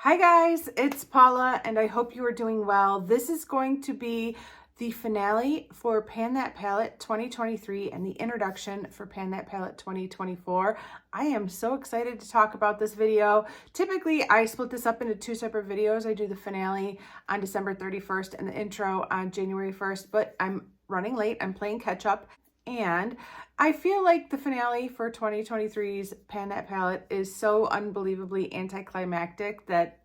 Hi guys, it's Paula and I hope you are doing well. This is going to be the finale for Pan That Palette 2023 and the introduction for Pan That Palette 2024. I am so excited to talk about this video. Typically, I split this up into two separate videos. I do the finale on December 31st and the intro on January 1st, but I'm running late. I'm playing catch up. And I feel like the finale for 2023's Pan That Palette is so unbelievably anticlimactic that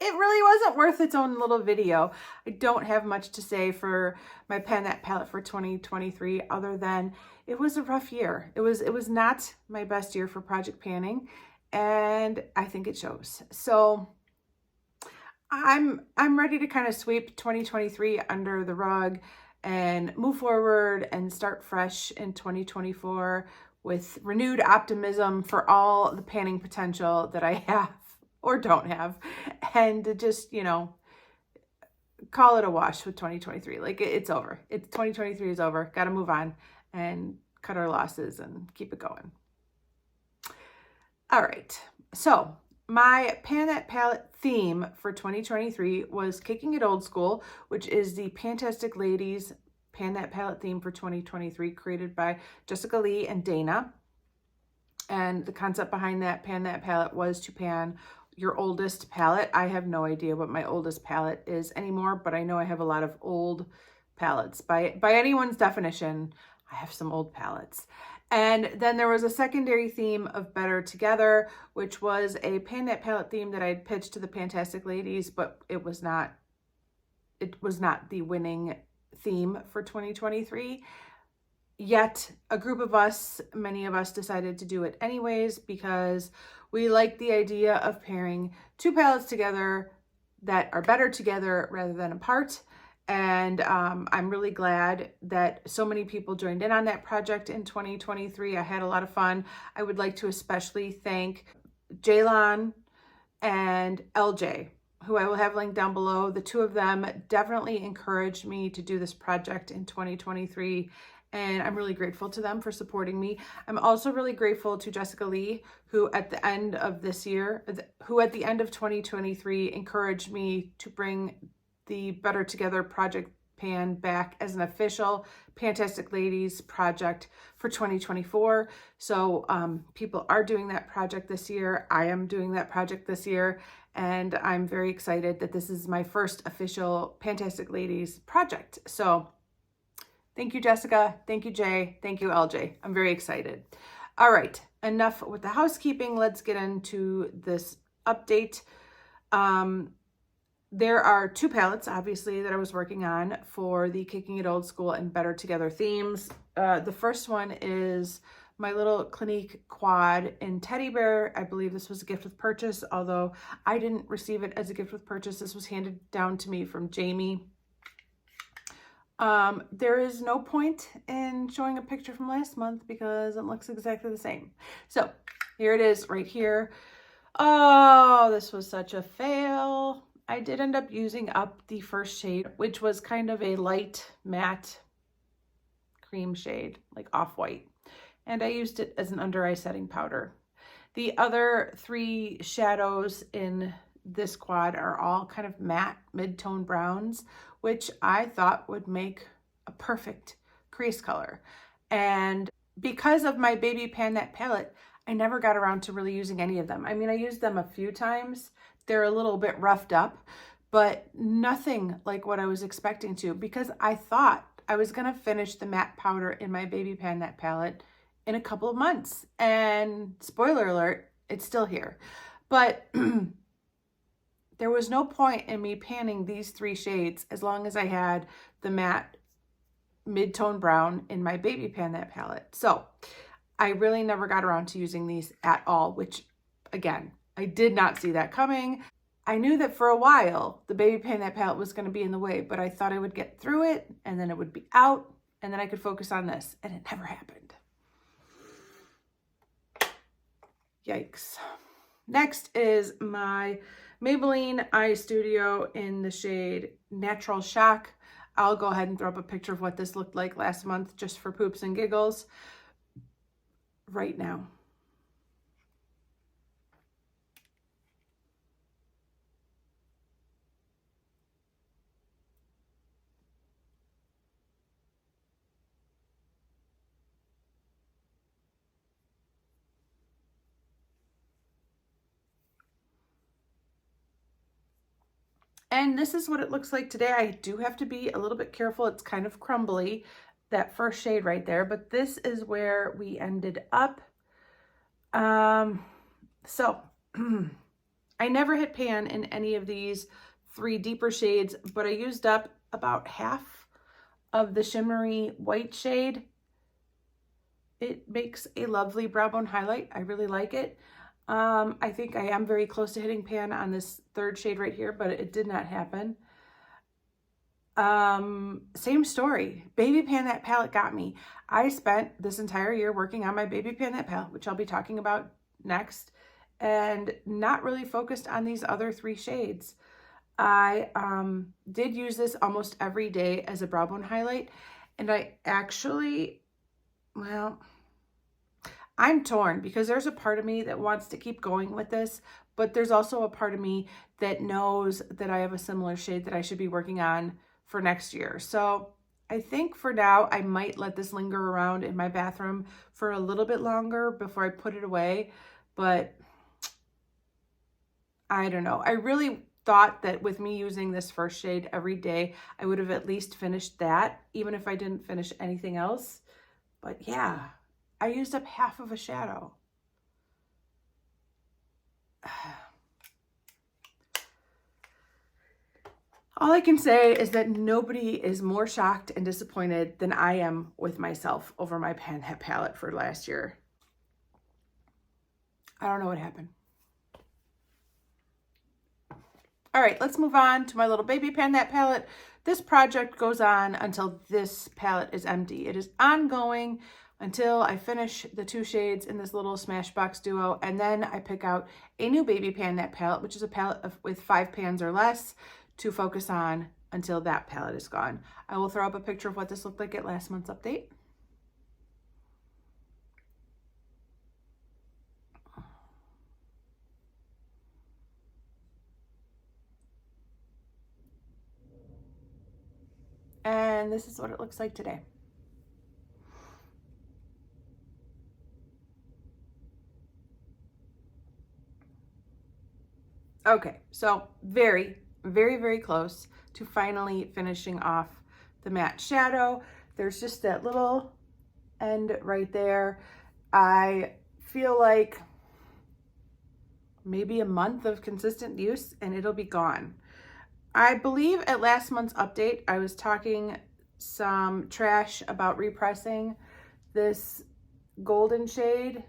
it really wasn't worth its own little video. I don't have much to say for my Pan That Palette for 2023 other than it was a rough year. It was not my best year for project panning, and I think it shows. So I'm ready to kind of sweep 2023 under the rug and move forward and start fresh in 2024 with renewed optimism for all the panning potential that I have or don't have, and to just, call it a wash with 2023. Like it's over. 2023 is over. Got to move on and cut our losses and keep it going. All right. So my Pan That Palette theme for 2023 was Kicking It Old School, which is the PANtastic Ladies Pan That Palette theme for 2023, created by Jessica Lee and Dana. And the concept behind that Pan That Palette was to pan your oldest palette. I have no idea what my oldest palette is anymore, but I know I have a lot of old palettes. By anyone's definition, I have some old palettes. And then there was a secondary theme of Better Together, which was a Pan That Palette theme that I had pitched to the PANtastic Ladies, but it was not the winning theme for 2023. Yet a group of us, many of us, decided to do it anyways because we like the idea of pairing two palettes together that are better together rather than apart. And I'm really glad that so many people joined in on that project in 2023. I had a lot of fun. I would like to especially thank Jaylon and LJ, who I will have linked down below. The two of them definitely encouraged me to do this project in 2023. And I'm really grateful to them for supporting me. I'm also really grateful to Jessica Lee, who at the end of 2023 encouraged me to bring the Better Together project pan back as an official PANtastic Ladies project for 2024. So people are doing that project this year. I am doing that project this year. And I'm very excited that this is my first official PANtastic Ladies project. So thank you, Jessica. Thank you, Jay. Thank you, LJ. I'm very excited. All right, enough with the housekeeping. Let's get into this update. There are two palettes, obviously, that I was working on for the Kicking It Old School and Better Together themes. The first one is my little Clinique quad in Teddy Bear. I believe this was a gift with purchase, although I didn't receive it as a gift with purchase. This was handed down to me from Jamie. There is no point in showing a picture from last month because it looks exactly the same. So here it is right here. Oh, this was such a fail. I did end up using up the first shade, which was kind of a light matte cream shade, like off-white. And I used it as an under eye setting powder. The other three shadows in this quad are all kind of matte mid-tone browns, which I thought would make a perfect crease color. And because of my baby Pan That palette, I never got around to really using any of them. I mean, I used them a few times. They're a little bit roughed up, but nothing like what I was expecting to, because I thought I was gonna finish the matte powder in my baby Pan That palette in a couple of months. And spoiler alert, it's still here. But there was no point in me panning these three shades as long as I had the matte mid-tone brown in my baby Pan That palette. So I really never got around to using these at all, which again, I did not see that coming. I knew that for a while, the baby Pan That palette was gonna be in the way, but I thought I would get through it and then it would be out and then I could focus on this, and it never happened. Yikes. Next is my Maybelline Eye Studio in the shade Natural Shock. I'll go ahead and throw up a picture of what this looked like last month just for poops and giggles right now. And this is what it looks like today. I do have to be a little bit careful. It's kind of crumbly, that first shade right there, but this is where we ended up. So I never hit pan in any of these 3 deeper shades, but I used up about half of the shimmery white shade. It makes a lovely brow bone highlight. I really like it. I think I am very close to hitting pan on this 3rd shade right here, but it did not happen. Same story. Baby Pan That palette got me. I spent this entire year working on my Baby Pan That palette, which I'll be talking about next, and not really focused on these other 3 shades. I did use this almost every day as a brow bone highlight, and I actually, well, I'm torn because there's a part of me that wants to keep going with this, but there's also a part of me that knows that I have a similar shade that I should be working on for next year. So I think for now, I might let this linger around in my bathroom for a little bit longer before I put it away, but I don't know. I really thought that with me using this first shade every day, I would have at least finished that, even if I didn't finish anything else. But yeah, I used up half of a shadow. All I can say is that nobody is more shocked and disappointed than I am with myself over my Pan That palette for last year. I don't know what happened. All right, let's move on to my little Baby Pan That palette. This project goes on until this palette is empty. It is ongoing until I finish the 2 shades in this little Smashbox duo, and then I pick out a new Baby Pan That palette, which is a palette with 5 pans or less to focus on until that palette is gone. I will throw up a picture of what this looked like at last month's update. And this is what it looks like today. Okay, so very close to finally finishing off the matte shadow. There's just that little end right there. I feel like maybe a month of consistent use and it'll be gone. I believe at last month's update, I was talking some trash about repressing this golden shade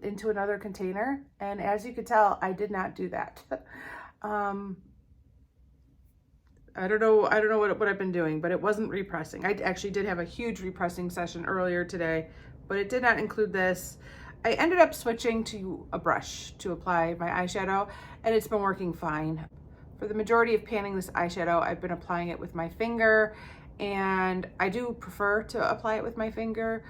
into another container. And as you could tell, I did not do that. I don't know what I've been doing, but it wasn't repressing. I actually did have a huge repressing session earlier today, but it did not include this. I ended up switching to a brush to apply my eyeshadow, and it's been working fine. For the majority of panning this eyeshadow, I've been applying it with my finger, and I do prefer to apply it with my finger,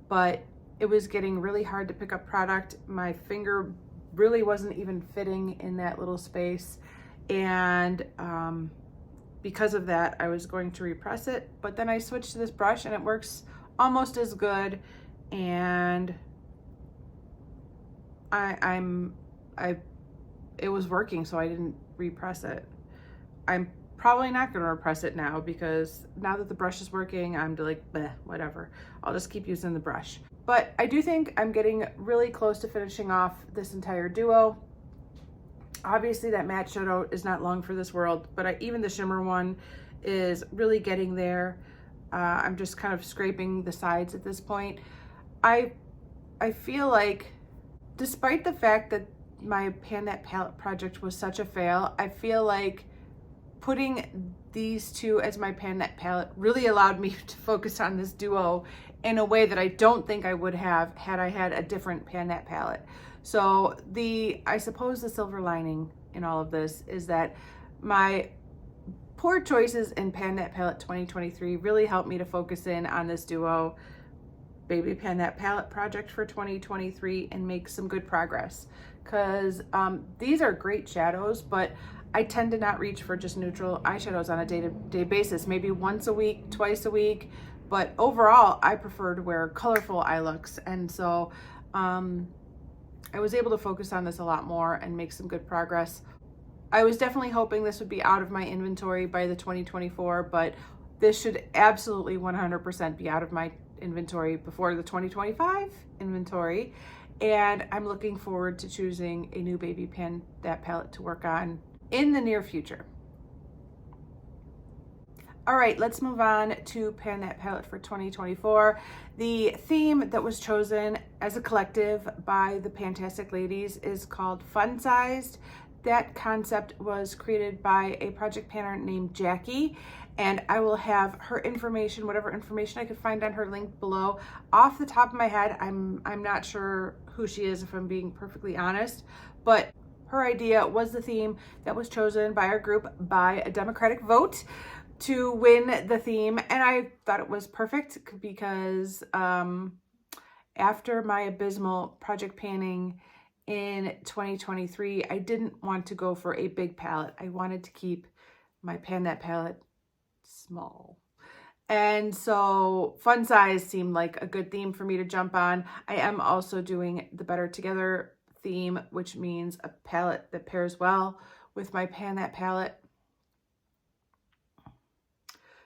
but it was getting really hard to pick up product. My finger really wasn't even fitting in that little space, and because of that, I was going to repress it, but then I switched to this brush and it works almost as good, and it was working, so I didn't repress it. I'm probably not going to repress it now because now that the brush is working, I'm like, bleh, whatever. I'll just keep using the brush. But I do think I'm getting really close to finishing off this entire duo. Obviously that matte shadow is not long for this world, but even the shimmer one is really getting there. I'm just kind of scraping the sides at this point. I feel like, despite the fact that my Pan That palette project was such a fail, I feel like putting these 2 as my Pan That palette really allowed me to focus on this duo in a way that I don't think I would have had I had a different Pan That palette. So I suppose the silver lining in all of this is that my poor choices in Pan That palette 2023 really helped me to focus in on this duo Baby Pan That palette project for 2023 and make some good progress, because these are great shadows, but I tend to not reach for just neutral eyeshadows on a day-to-day basis, maybe once a week, twice a week, but overall I prefer to wear colorful eye looks, and so I was able to focus on this a lot more and make some good progress. I was definitely hoping this would be out of my inventory by the 2024, but this should absolutely 100% be out of my inventory before the 2025 inventory. And I'm looking forward to choosing a new baby PANtat palette to work on in the near future. All right, let's move on to PANtat palette for 2024. The theme that was chosen as a collective by the PANtastic Ladies is called Fun Sized. That concept was created by a project panner named Jacki, and I will have her information, whatever information I could find on her, linked below. Off the top of my head, I'm not sure who she is, if I'm being perfectly honest, but her idea was the theme that was chosen by our group by a democratic vote to win the theme, and I thought it was perfect because after my abysmal project panning in 2023, I didn't want to go for a big palette. I wanted to keep my PANtat palette small. And so Fun Size seemed like a good theme for me to jump on. I am also doing the Better Together theme, which means a palette that pairs well with my PANtat palette.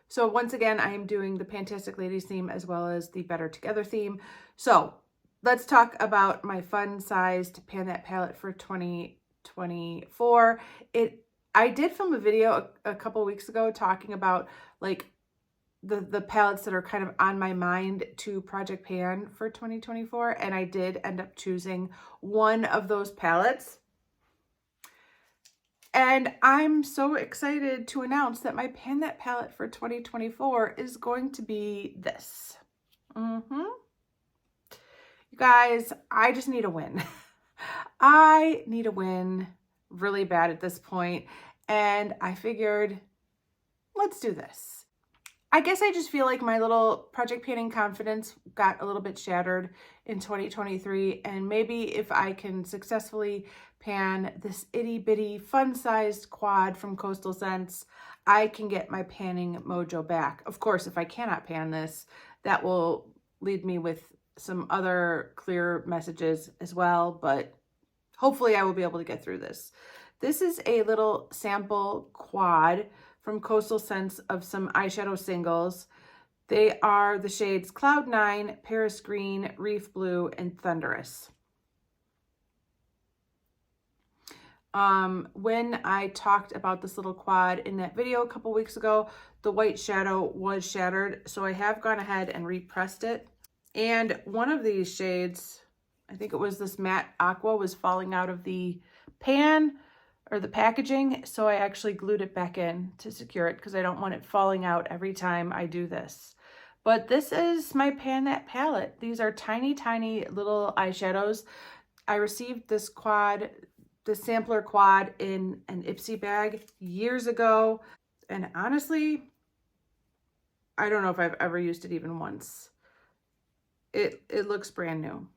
So once again, I am doing the PANtastic Ladies theme as well as the Better Together theme. So let's talk about my fun-sized PANtat palette for 2024. I did film a video a couple weeks ago talking about like the palettes that are kind of on my mind to project pan for 2024, and I did end up choosing one of those palettes. And I'm so excited to announce that my PANtat palette for 2024 is going to be this. You guys, I just need a win. I need a win really bad at this point, and I figured, let's do this. I guess I just feel like my little project panning confidence got a little bit shattered in 2023, and maybe if I can successfully pan this itty bitty fun-sized quad from Coastal Scents, I can get my panning mojo back. Of course, if I cannot pan this, that will lead me with some other clear messages as well, but hopefully I will be able to get through this. This is a little sample quad from Coastal Scents of some eyeshadow singles. They are the shades Cloud 9, Paris Green, Reef Blue, and Thunderous. When I talked about this little quad in that video a couple weeks ago, the white shadow was shattered, so I have gone ahead and repressed it. And one of these shades, I think it was this matte aqua, was falling out of the pan or the packaging, so I actually glued it back in to secure it because I don't want it falling out every time I do this. But this is my PANtat palette. These are tiny, tiny little eyeshadows. I received this quad, the sampler quad, in an Ipsy bag years ago, and honestly, I don't know if I've ever used it even once. It looks brand new.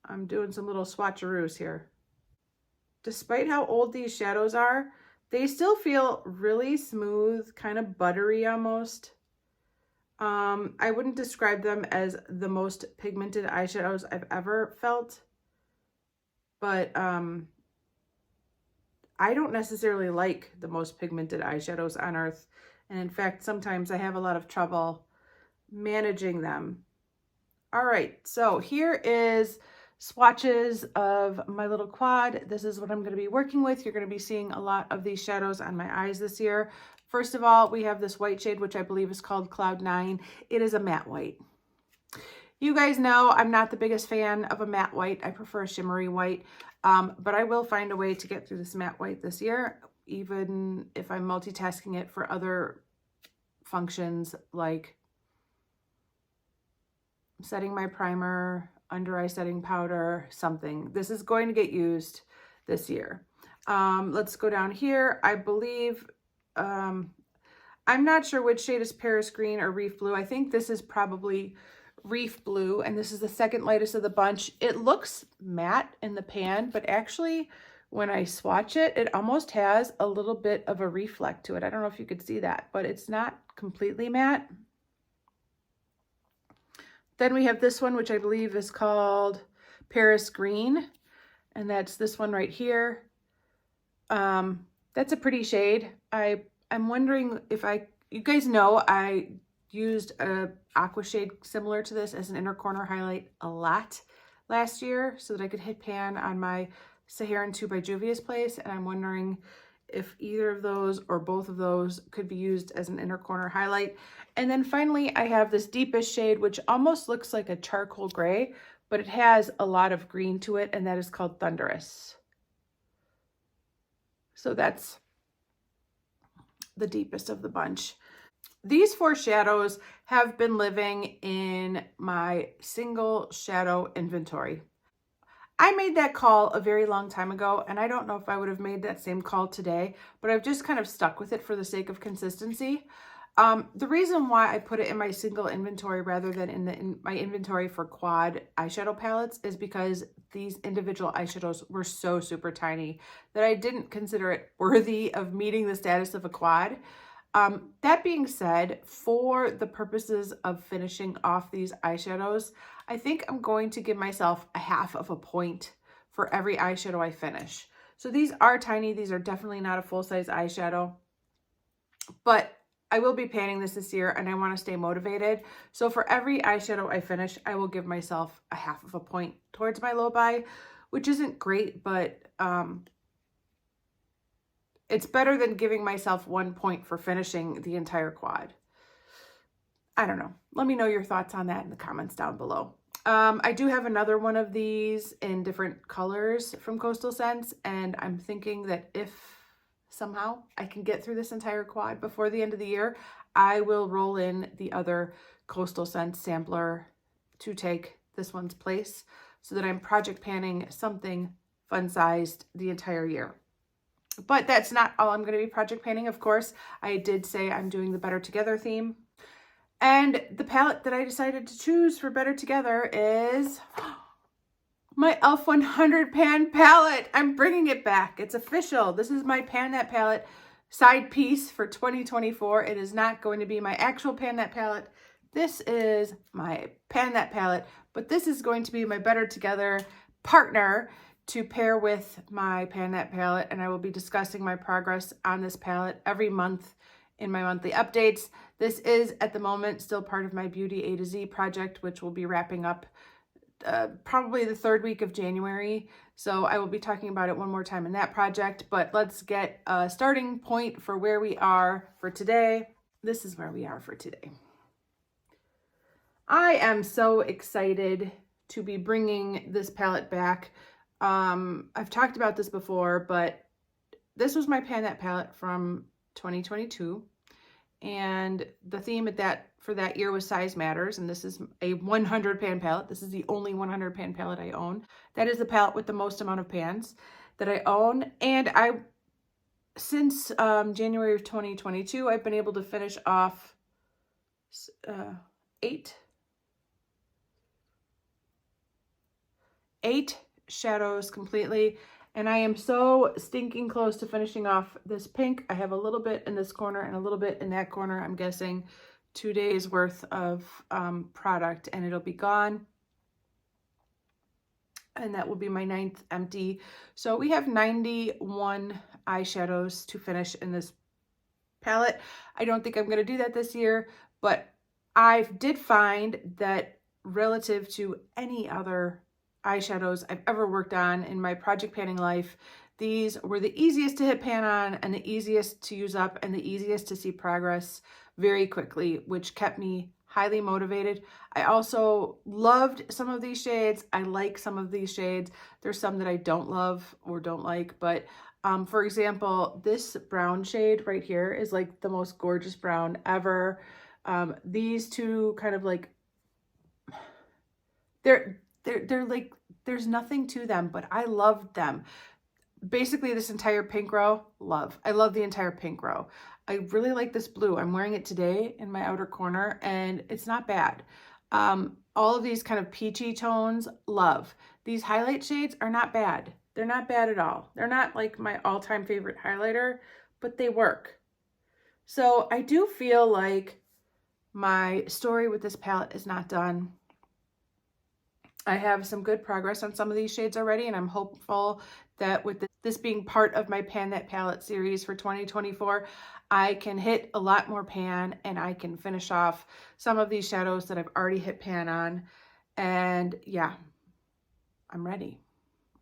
I'm doing some little swatcheroos here. Despite how old these shadows are, they still feel really smooth, kind of buttery almost. I wouldn't describe them as the most pigmented eyeshadows I've ever felt, but I don't necessarily like the most pigmented eyeshadows on earth. And in fact, sometimes I have a lot of trouble managing them. All right, so here is swatches of my little quad. This is what I'm going to be working with. You're going to be seeing a lot of these shadows on my eyes this year. First of all, we have this white shade, which I believe is called Cloud 9. It is a matte white. You guys know I'm not the biggest fan of a matte white. I prefer a shimmery white, but I will find a way to get through this matte white this year, even if I'm multitasking it for other functions like setting my primer, under eye setting powder, something. This is going to get used this year. Let's go down here. I believe, I'm not sure which shade is Paris Green or Reef Blue. I think this is probably Reef Blue, and this is the second lightest of the bunch. It looks matte in the pan, but actually when I swatch it, it almost has a little bit of a reflect to it. I don't know if you could see that, but it's not completely matte. Then we have this one, which I believe is called Paris Green. and that's this one right here. That's a pretty shade. I'm wondering if you guys know I used a aqua shade similar to this as an inner corner highlight a lot last year so that I could hit pan on my Saharan 2 by Juvia's Place, and I'm wondering if either of those or both of those could be used as an inner corner highlight. And then finally, I have this deepest shade, which almost looks like a charcoal gray, but it has a lot of green to it, and that is called Thunderous. So that's the deepest of the bunch. These 4 shadows have been living in my single shadow inventory. I made that call a very long time ago, and I don't know if I would have made that same call today, but I've just kind of stuck with it for the sake of consistency. The reason why I put it in my single inventory rather than in my inventory for quad eyeshadow palettes is because these individual eyeshadows were so super tiny that I didn't consider it worthy of meeting the status of a quad. That being said, for the purposes of finishing off these eyeshadows, I think I'm going to give myself a half of a point for every eyeshadow I finish. So these are tiny. These are definitely not a full-size eyeshadow, but I will be panning this year and I want to stay motivated. So for every eyeshadow I finish, I will give myself a half of a point towards my low buy, which isn't great, but it's better than giving myself 1 point for finishing the entire quad. I don't know. Let me know your thoughts on that in the comments down below. I do have another one of these in different colors from Coastal Scents, and I'm thinking that if somehow I can get through this entire quad before the end of the year, I will roll in the other Coastal Scents sampler to take this one's place so that I'm project panning something fun-sized the entire year. But that's not all I'm going to be project painting, of course. I did say I'm doing the Better Together theme. And the palette that I decided to choose for Better Together is my e.l.f. 100 Pan palette. I'm bringing it back. It's official. This is my Pan That palette side piece for 2024. It is not going to be my actual Pan That palette. This is my Pan That palette, but this is going to be my Better Together partner to pair with my Pan That palette, and I will be discussing my progress on this palette every month in my monthly updates. This is, at the moment, still part of my Beauty A to Z project, which will be wrapping up probably the 3rd week of January. So I will be talking about it one more time in that project, but let's get a starting point for where we are for today. This is where we are for today. I am so excited to be bringing this palette back. I've talked about this before, but this was my Pan That palette from 2022, and the theme for that year was Size Matters, and this is a 100 pan palette. This is the only 100 pan palette I own. That is the palette with the most amount of pans that I own, and since January of 2022, I've been able to finish off 8 shadows completely, and I am so stinking close to finishing off this pink. I have a little bit in this corner and a little bit in that corner. I'm guessing 2 days worth of product, and it'll be gone, and that will be my 9th empty. So we have 91 eyeshadows to finish in this palette. I don't think I'm going to do that this year, but I did find that relative to any other eyeshadows I've ever worked on in my project panning life, these were the easiest to hit pan on and the easiest to use up and the easiest to see progress very quickly, which kept me highly motivated. I also loved some of these shades. I like some of these shades. There's some that I don't love or don't like, but for example, this brown shade right here is like the most gorgeous brown ever. These two kind of like, they're like, there's nothing to them, but I loved them. Basically this entire pink row, love. I love the entire pink row. I really like this blue. I'm wearing it today in my outer corner and it's not bad. All of these kind of peachy tones, love. These highlight shades are not bad. They're not bad at all. They're not like my all-time favorite highlighter, but they work. So I do feel like my story with this palette is not done. I have some good progress on some of these shades already, and I'm hopeful that with this being part of my Pan That Palette series for 2024, I can hit a lot more pan and I can finish off some of these shadows that I've already hit pan on. And yeah, I'm ready.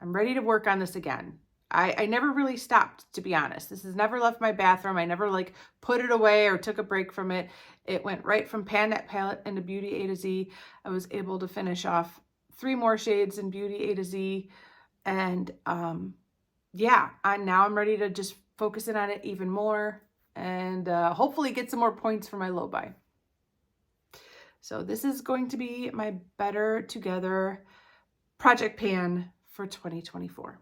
I'm ready to work on this again. I never really stopped, to be honest. This has never left my bathroom. I never like put it away or took a break from it. It went right from Pan That Palette into Beauty A to Z. I was able to finish off 3 more shades in Beauty A to Z. And yeah, now I'm ready to just focus in on it even more and hopefully get some more points for my low buy. So this is going to be my Better Together project pan for 2024.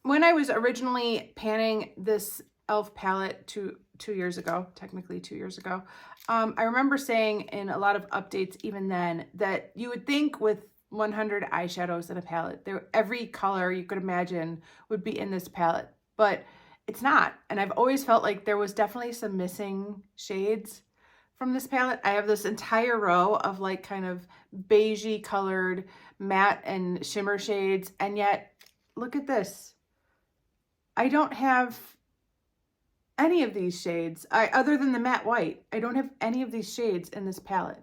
When I was originally panning this e.l.f. palette two years ago, technically 2 years ago, I remember saying in a lot of updates even then that you would think with 100 eyeshadows in a palette, every color you could imagine would be in this palette, but it's not. And I've always felt like there was definitely some missing shades from this palette. I have this entire row of like kind of beigey colored matte and shimmer shades, and yet look at this. I don't have any of these shades, other than the matte white. I don't have any of these shades in this palette.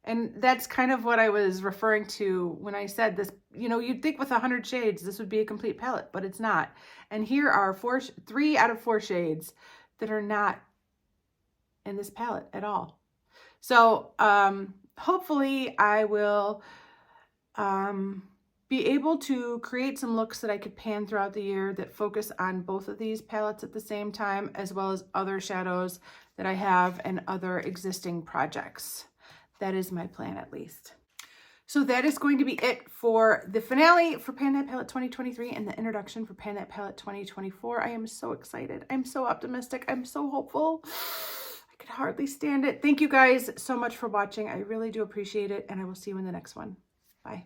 And that's kind of what I was referring to when I said this. You know, you'd think with 100 shades, this would be a complete palette, but it's not. And here are 3 out of 4 shades that are not in this palette at all. So hopefully I will be able to create some looks that I could pan throughout the year that focus on both of these palettes at the same time, as well as other shadows that I have and other existing projects. That is my plan, at least. So that is going to be it for the finale for Pan That Palette 2023 and the introduction for Pan That Palette 2024. I am so excited. I'm so optimistic. I'm so hopeful. I could hardly stand it. Thank you guys so much for watching. I really do appreciate it, and I will see you in the next one. Bye.